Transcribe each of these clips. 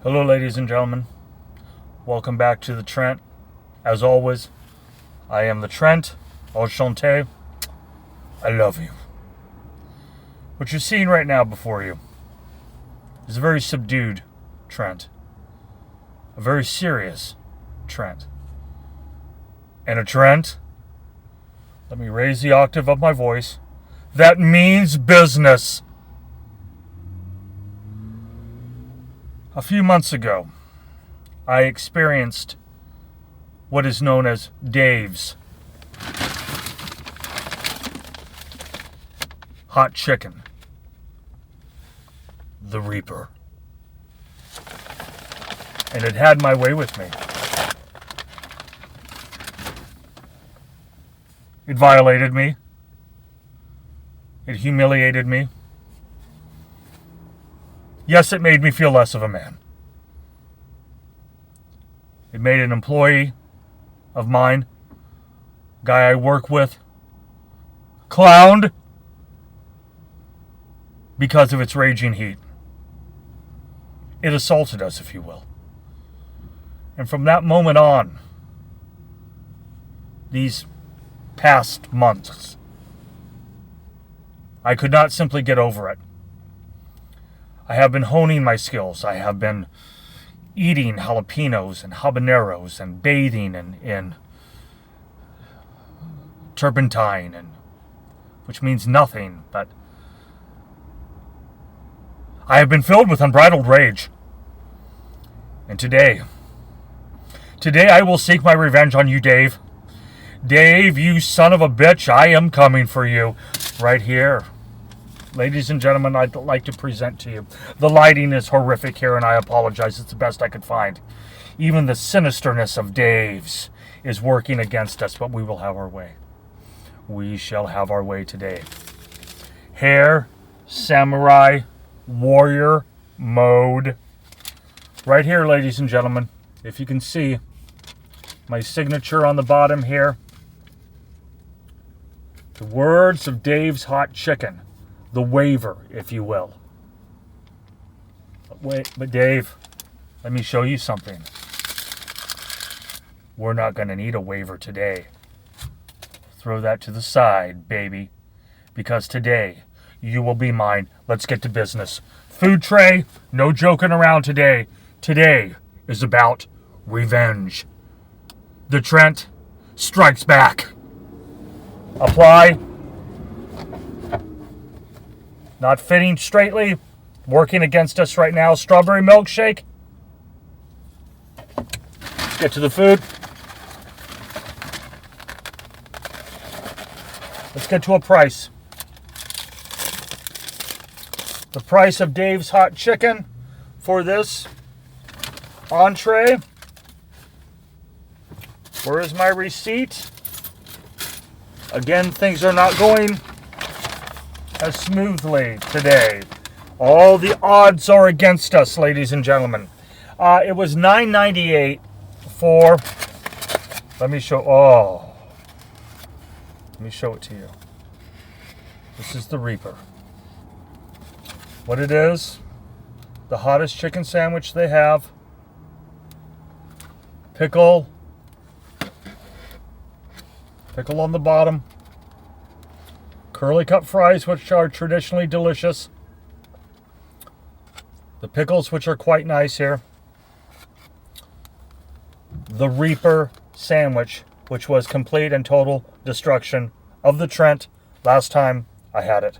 Hello, ladies and gentlemen. Welcome back to the Trent. As always, I am the Trent. Enchanté. I love you. What you're seeing right now before you is a very subdued Trent. A very serious Trent. And a Trent, let me raise the octave of my voice, that means business. A few months ago, I experienced what is known as Dave's hot chicken, the Reaper. And it had my way with me. It violated me. It humiliated me. Yes, it made me feel less of a man. It made an employee of mine, guy I work with, clowned because of its raging heat. It assaulted us, if you will. And from that moment on, these past months, I could not simply get over it. I have been honing my skills. I have been eating jalapenos and habaneros and bathing in turpentine, which means nothing, but I have been filled with unbridled rage. And today I will seek my revenge on you, Dave. Dave, you son of a bitch, I am coming for you right here. Ladies and gentlemen, I'd like to present to you. The lighting is horrific here, and I apologize. It's the best I could find. Even the sinisterness of Dave's is working against us, but we will have our way. We shall have our way today. Hair, samurai, warrior mode. Right here, ladies and gentlemen. If you can see my signature on the bottom here. The words of Dave's hot chicken. The waiver, if you will. But Dave, let me show you something. We're not going to need a waiver today. Throw that to the side, baby. Because today, you will be mine. Let's get to business. Food tray, no joking around today. Today is about revenge. The Trent strikes back. Apply. Not fitting straightly. Working against us right now. Strawberry milkshake. Let's get to the food. Let's get to a price. The price of Dave's hot chicken for this entree. Where is my receipt? Again, things are not going as smoothly today. All the odds are against us, ladies and gentlemen. It was $9.98 for. Let me show it to you. This is the Reaper. What it is, the hottest chicken sandwich they have. Pickle on the bottom. Curly cut fries, which are traditionally delicious. The pickles, which are quite nice here. The Reaper sandwich, which was complete and total destruction of the Trent last time I had it.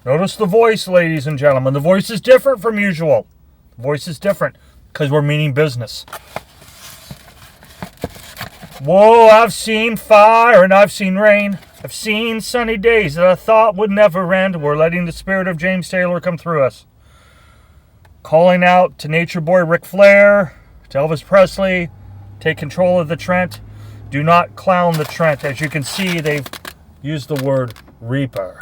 Notice the voice, ladies and gentlemen. The voice is different from usual. The voice is different because we're meaning business. Whoa, I've seen fire and I've seen rain. I've seen sunny days that I thought would never end. We're letting the spirit of James Taylor come through us. Calling out to Nature Boy Ric Flair, to Elvis Presley, take control of the Trent. Do not clown the Trent. As you can see, they've used the word Reaper.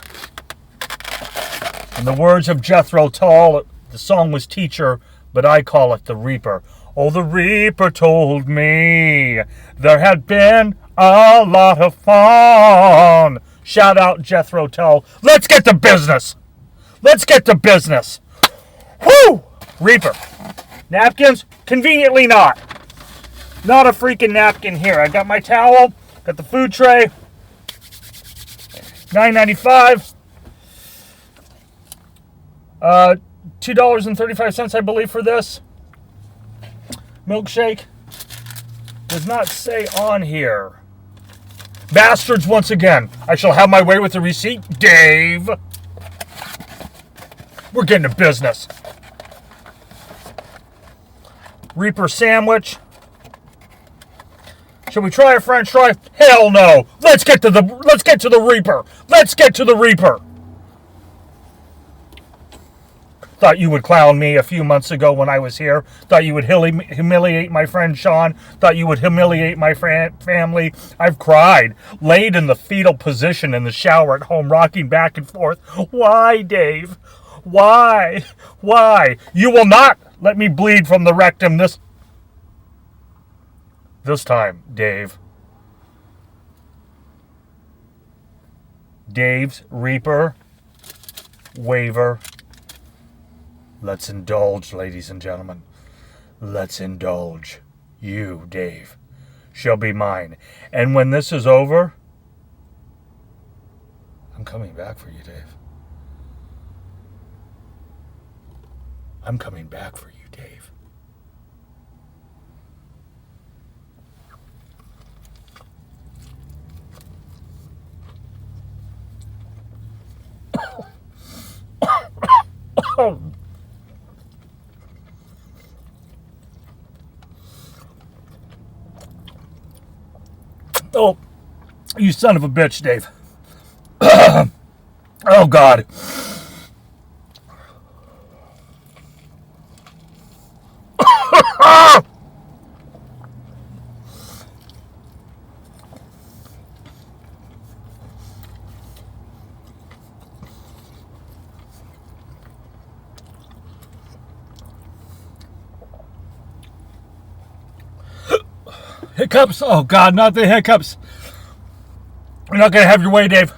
In the words of Jethro Tull, the song was Teacher, but I call it the Reaper. Oh, the Reaper told me there had been a lot of fun. Shout out Jethro Tull. Let's get to business. Let's get to business. Woo! Reaper. Napkins? Conveniently not. Not a freaking napkin here. I got my towel, got the food tray. $9.95. $2.35, I believe, for this. Milkshake. Does not say on here. Bastards once again. I shall have my way with the receipt, Dave. We're getting to business. Reaper sandwich. Shall we try a French fry? Hell no. Let's get to the Reaper. Let's get to the Reaper. Thought you would clown me a few months ago when I was here. Thought you would humiliate my friend Sean. Thought you would humiliate my family. I've cried. Laid in the fetal position in the shower at home, rocking back and forth. Why, Dave? Why? Why? You will not let me bleed from the rectum this time, Dave. Dave's Reaper waiver. Let's indulge, ladies and gentlemen. Let's indulge. You, Dave, shall be mine. And when this is over, I'm coming back for you, Dave. I'm coming back for you, Dave. Oh, you son of a bitch, Dave. Oh, God. Hiccups? Oh, God, not the hiccups. You're not going to have your way, Dave.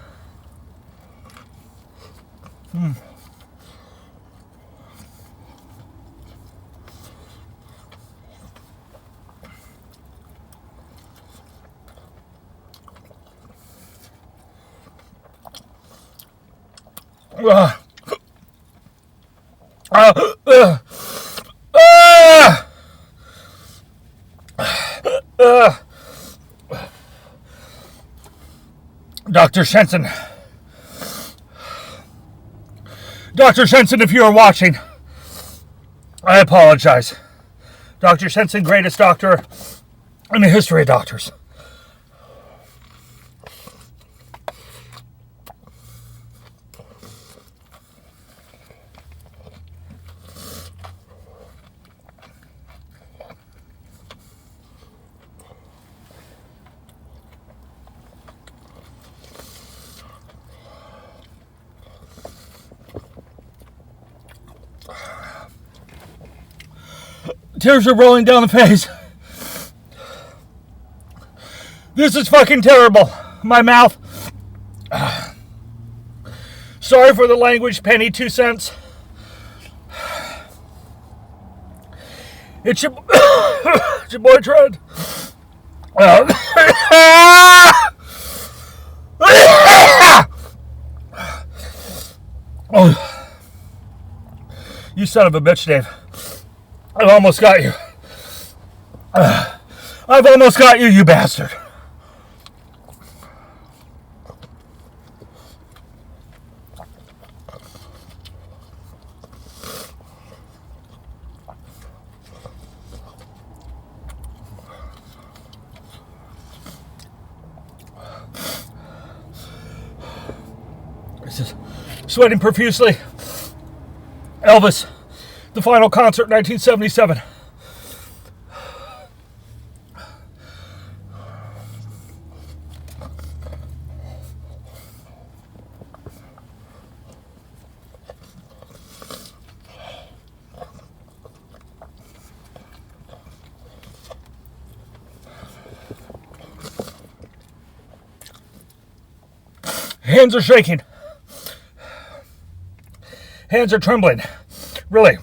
Dr. Shenson. Dr. Shenson, if you are watching, I apologize. Dr. Shenson, greatest doctor in the history of doctors. Tears are rolling down the face. This is fucking terrible. My mouth. Sorry for the language, penny 2 cents. It's your boy Trent. Oh, you son of a bitch, Dave. I've almost got you. I've almost got you, you bastard. This is sweating profusely. Elvis. The final concert, 1977. Hands are shaking. Hands are trembling. Really.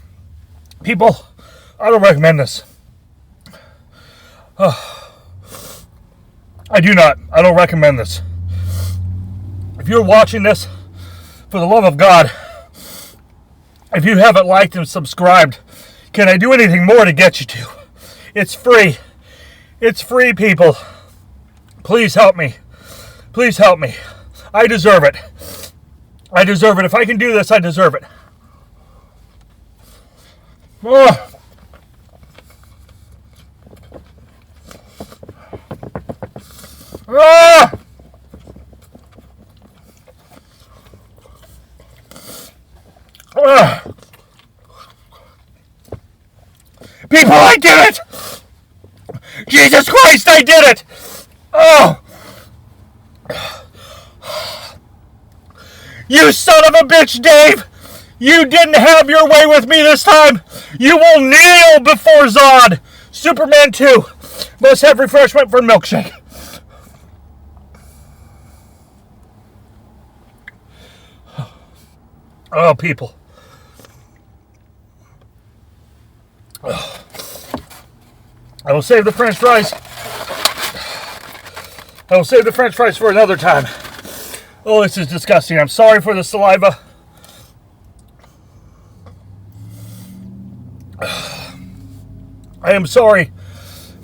People, I don't recommend this. I do not. I don't recommend this. If you're watching this, for the love of God, if you haven't liked and subscribed, can I do anything more to get you to? It's free. It's free, people. Please help me. Please help me. I deserve it. I deserve it. If I can do this, I deserve it. Oh. Ah! Ah! People, I did it! Jesus Christ, I did it! Oh! You son of a bitch, Dave! You didn't have your way with me this time! You will kneel before Zod! Superman 2 must have refreshment for milkshake. Oh, people. I will save the French fries. I will save the French fries for another time. Oh, this is disgusting. I'm sorry for the saliva. I am sorry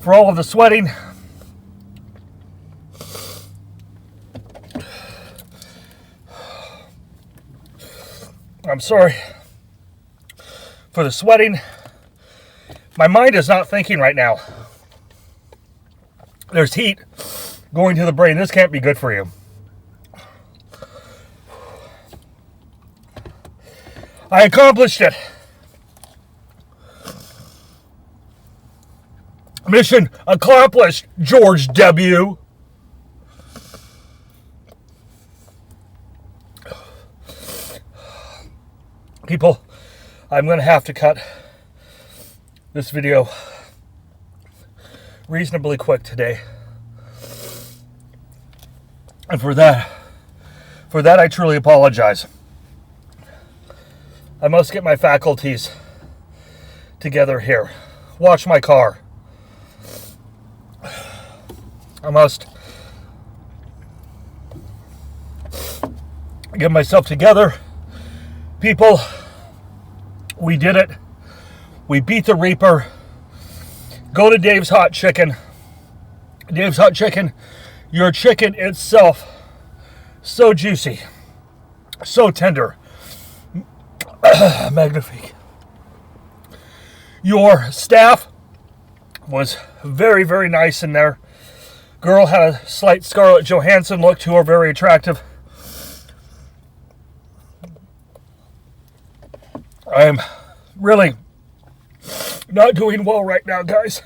for all of the sweating. I'm sorry for the sweating. My mind is not thinking right now. There's heat going to the brain. This can't be good for you. I accomplished it. Mission accomplished, George W. People, I'm going to have to cut this video reasonably quick today. And for that I truly apologize. I must get my faculties together here. Watch my car. I must get myself together. People, we did it. We beat the Reaper. Go to Dave's Hot Chicken. Dave's Hot Chicken. Your chicken itself, so juicy, so tender. Magnifique. Your staff was very, very nice in there. Girl had a slight Scarlett Johansson look to her, very attractive. I'm really not doing well right now, guys.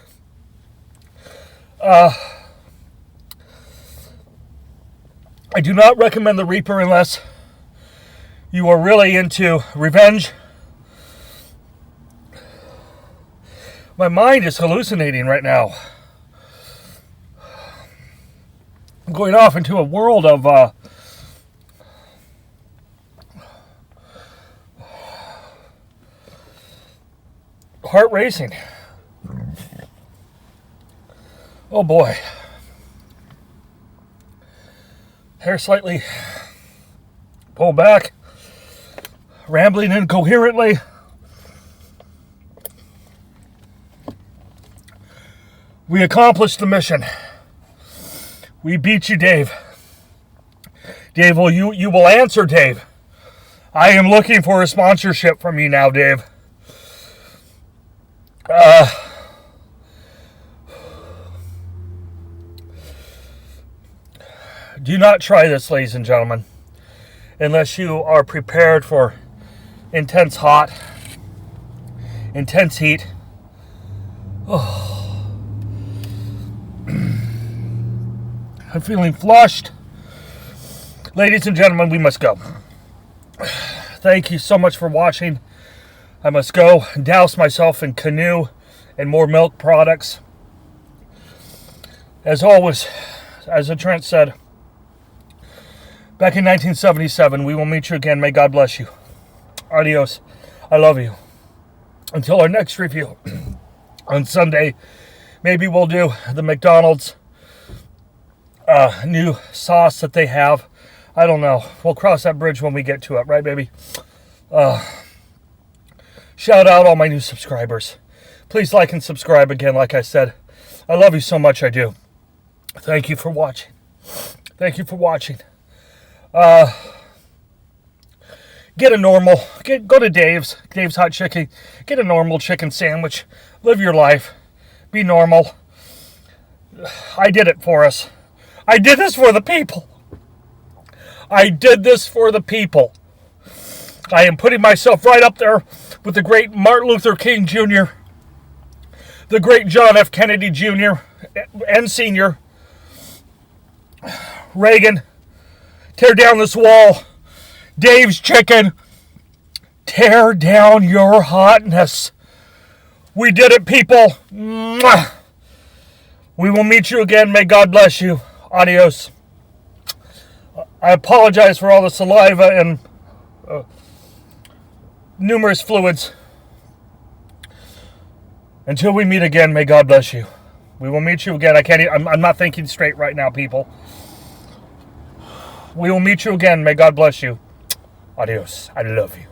I do not recommend the Reaper unless you are really into revenge. My mind is hallucinating right now. I'm going off into a world of heart racing. Oh boy. Hair slightly pulled back. Rambling incoherently. We accomplished the mission. We beat you, Dave. Dave, you will answer, Dave. I am looking for a sponsorship from you now, Dave. Do not try this, ladies and gentlemen, unless you are prepared for intense hot, intense heat. Oh. I'm feeling flushed. Ladies and gentlemen, we must go. Thank you so much for watching. I must go douse myself in canoe and more milk products. As always, as the Trent said, back in 1977, we will meet you again. May God bless you. Adios. I love you. until our next review on Sunday, maybe we'll do the McDonald's new sauce that they have. I don't know. We'll cross that bridge when we get to it, right, baby? Shout out all my new subscribers. Please like and subscribe again, like I said. I love you so much, I do. Thank you for watching. Thank you for watching. Get a normal, go to Dave's Hot Chicken. Get a normal chicken sandwich. Live your life. Be normal. I did it for us. I did this for the people. I did this for the people. I am putting myself right up there with the great Martin Luther King Jr., the great John F. Kennedy Jr. and Sr., Reagan. Tear down this wall. Dave's Chicken. Tear down your hotness. We did it, people. Mwah. We will meet you again. May God bless you. Adios. I apologize for all the saliva and numerous fluids. Until we meet again, may God bless you. We will meet you again. I'm not thinking straight right now, people. We will meet you again. May God bless you. Adios. I love you.